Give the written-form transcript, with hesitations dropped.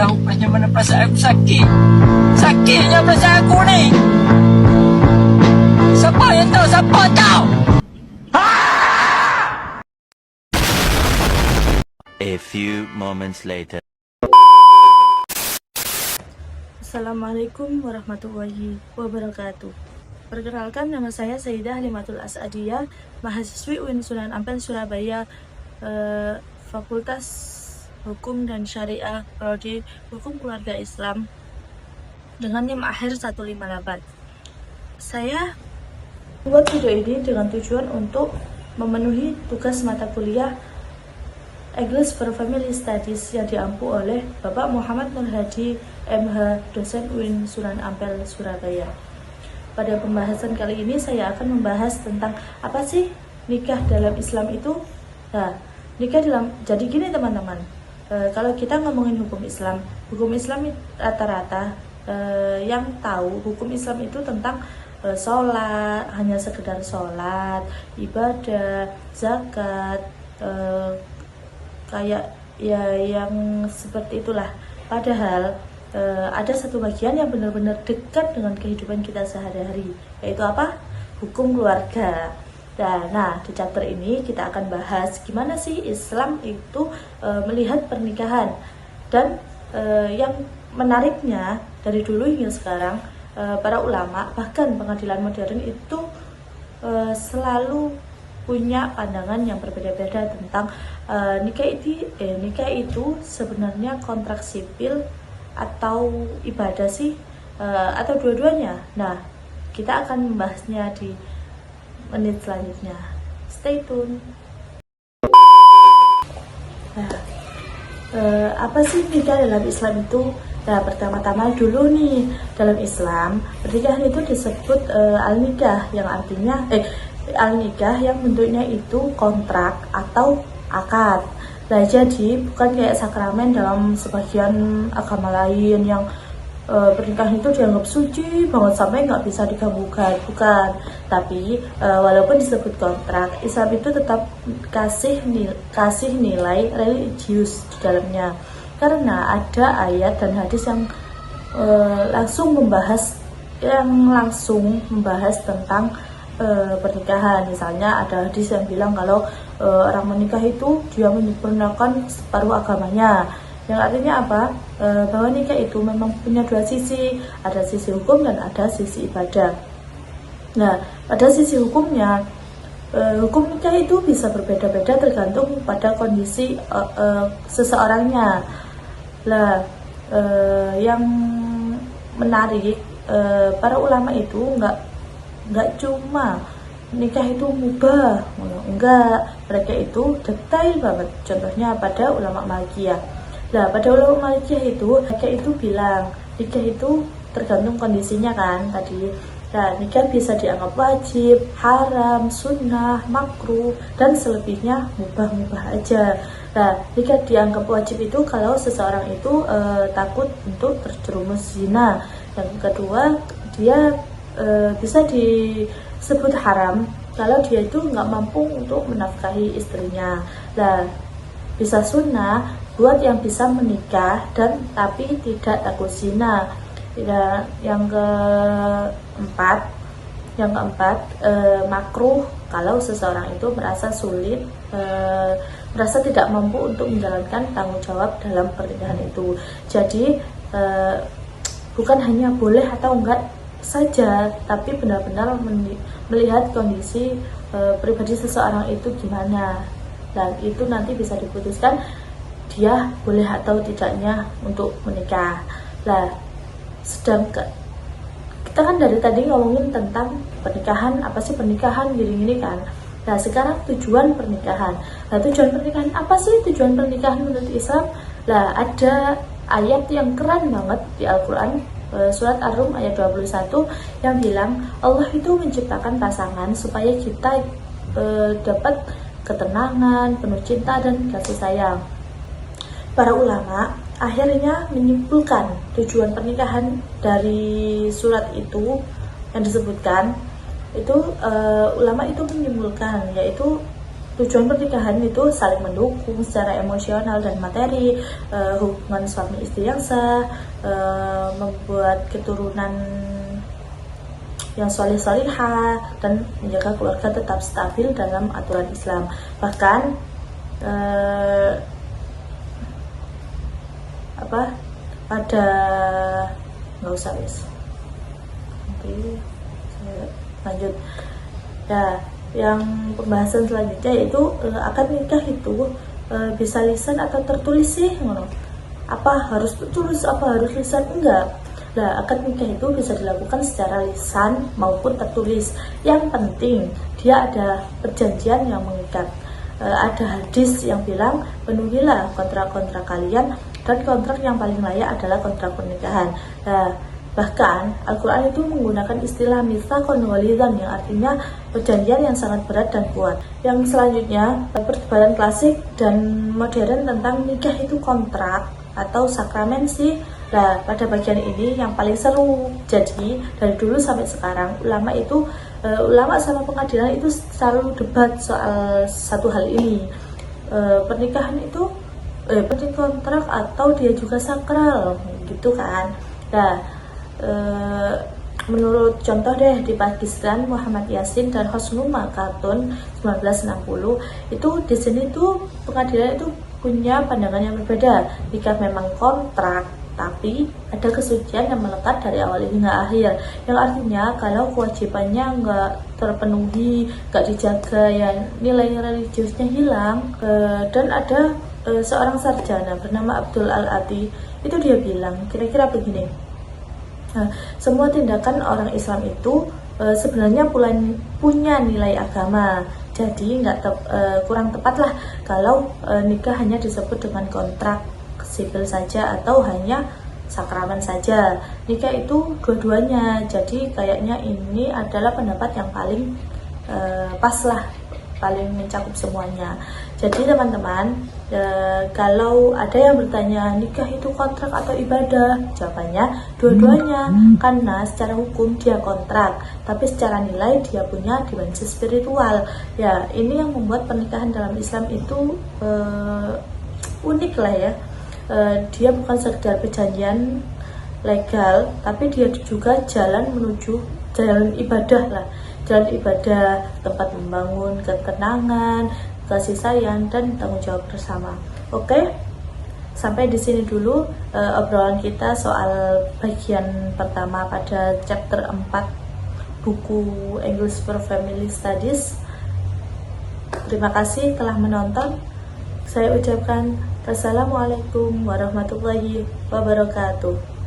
tahu macam mana perasaan aku sakit. Sakitnya perasaan aku ni. Siapa yang tahu? Siapa tahu? A few moments later. Assalamualaikum warahmatullahi wabarakatuh. Perkenalkan, nama saya Sayyidah Halimatul Asadiyah, mahasiswi UIN Sunan Ampel Surabaya, Fakultas Hukum dan Syariah, Prodi Hukum Keluarga Islam, dengan NIM akhir 158. Saya buat video ini dengan tujuan untuk memenuhi tugas mata kuliah English for Family Studies yang diampu oleh Bapak Muhammad Nur Hadi, MH, dosen UIN Sunan Ampel, Surabaya. Pada pembahasan kali ini saya akan membahas tentang apa sih nikah dalam Islam itu. Nah, jadi gini teman-teman, kalau kita ngomongin hukum Islam rata-rata yang tahu hukum Islam itu tentang sholat, hanya sekedar sholat, ibadah, zakat, kayak ya yang seperti itulah. Padahal ada satu bagian yang benar-benar dekat dengan kehidupan kita sehari-hari, yaitu apa? Hukum keluarga. Nah, di chapter ini kita akan bahas gimana sih Islam itu melihat pernikahan. Dan yang menariknya, dari dulu hingga sekarang para ulama, bahkan pengadilan modern itu selalu punya pandangan yang berbeda-beda tentang nikah itu sebenarnya kontrak sipil atau ibadah sih, atau dua-duanya. Nah, kita akan membahasnya di menit selanjutnya. Stay tune. Nah, apa sih nikah dalam Islam itu? Nah, pertama-tama dulu nih, dalam Islam pernikahan itu disebut al-nikah, yang artinya al-nikah yang bentuknya itu kontrak atau akad. Nah, jadi bukan kayak sakramen dalam sebagian agama lain yang pernikahan itu dianggap suci banget sampai nggak bisa diganggu-gugat, bukan. Tapi walaupun disebut kontrak, Islam itu tetap kasih nilai religius di dalamnya, karena ada ayat dan hadis yang langsung membahas tentang pernikahan. Misalnya ada hadis yang bilang kalau orang menikah itu dia menyempurnakan separuh agamanya, yang artinya apa? Bahwa nikah itu memang punya dua sisi, ada sisi hukum dan ada sisi ibadah. Nah, pada sisi hukumnya, hukum nikah itu bisa berbeda-beda tergantung pada kondisi seseorangnya. Nah, yang menarik, para ulama itu nggak cuma nikah itu mubah, enggak, mereka itu detail banget. Contohnya pada ulama Malikiyah. Nah, pada ulama Malikiyah itu mereka itu bilang nikah itu tergantung kondisinya kan tadi. Nah, nikah bisa dianggap wajib, haram, sunnah, makruh, dan selebihnya mubah-mubah aja. Nah, nikah dianggap wajib itu kalau seseorang itu takut untuk terjerumus zina. Yang kedua, dia bisa disebut haram kalau dia itu nggak mampu untuk menafkahi istrinya. Nah, bisa sunnah buat yang bisa menikah dan tapi tidak takut zina. Yang keempat, makruh kalau seseorang itu merasa sulit, merasa tidak mampu untuk menjalankan tanggung jawab dalam pernikahan itu. Jadi bukan hanya boleh atau enggak saja, tapi benar-benar melihat kondisi pribadi seseorang itu gimana, dan itu nanti bisa diputuskan dia boleh atau tidaknya untuk menikah. Nah, sedangkan kita kan dari tadi ngomongin tentang pernikahan, apa sih pernikahan gini-gini kan. Nah, sekarang tujuan pernikahan. Nah, tujuan pernikahan apa sih? Tujuan pernikahan menurut Islam? Nah, ada ayat yang keren banget di Al-Quran, surat Ar-Rum ayat 21, yang bilang Allah itu menciptakan pasangan supaya kita dapat ketenangan, penuh cinta dan kasih sayang. Para ulama akhirnya menyimpulkan tujuan pernikahan dari surat itu yang disebutkan itu, ulama itu menyimpulkan yaitu Tujuan pernikahan itu saling mendukung secara emosional dan materi, hubungan suami istri yang sah, membuat keturunan yang soleh-solihah, dan menjaga keluarga tetap stabil dalam aturan Islam. Bahkan pada nggak usah wis. Oke, saya lanjut. Nah, yang pembahasan selanjutnya yaitu akad nikah itu bisa lisan atau tertulis sih, apa harus tertulis, apa harus lisan? Enggak. Nah, akad nikah itu bisa dilakukan secara lisan maupun tertulis. Yang penting dia ada perjanjian yang mengikat. Ada hadis yang bilang, penuhilah kontrak-kontrak kalian, dan kontrak yang paling layak adalah kontrak pernikahan. Nah, bahkan Al-Quran itu menggunakan istilah mitsaqun ghalidhan, yang artinya perjanjian yang sangat berat dan kuat. Yang selanjutnya, perdebatan klasik dan modern tentang nikah itu kontrak atau sakramen sih. Nah, pada bagian ini yang paling seru. Jadi dari dulu sampai sekarang ulama sama pengadilan itu selalu debat soal satu hal ini. Pernikahan itu penting kontrak atau dia juga sakral gitu kan. Nah, menurut contoh deh di Pakistan, Muhammad Yasin dan Hosnul Khatun 1960 itu di sini tuh pengadilan itu punya pandangan yang berbeda. Nikah memang kontrak, tapi ada kesucian yang melekat dari awal hingga akhir, yang artinya kalau kewajibannya nggak terpenuhi, nggak dijaga, ya nilai religiusnya hilang. Dan ada seorang sarjana bernama Abdul Al-Ati, itu dia bilang kira-kira begini, semua tindakan orang Islam itu sebenarnya punya nilai agama. Jadi kurang tepat lah kalau nikah hanya disebut dengan kontrak sipil saja atau hanya sakramen saja. Nikah itu dua-duanya. Jadi kayaknya ini adalah pendapat yang paling pas lah, paling mencakup semuanya. Jadi teman-teman, kalau ada yang bertanya nikah itu kontrak atau ibadah, jawabannya dua-duanya. Karena secara hukum dia kontrak, tapi secara nilai dia punya dimensi spiritual. Ya, ini yang membuat pernikahan dalam Islam itu unik lah ya. Dia bukan sekedar perjanjian legal, tapi dia juga jalan menuju jalan ibadah lah. Jalan ibadah, tempat membangun ketenangan, kasih sayang, dan tanggung jawab bersama. Oke, sampai di sini dulu obrolan kita soal bagian pertama pada chapter 4 buku English for Family Studies. Terima kasih telah menonton. Saya ucapkan Assalamualaikum warahmatullahi wabarakatuh.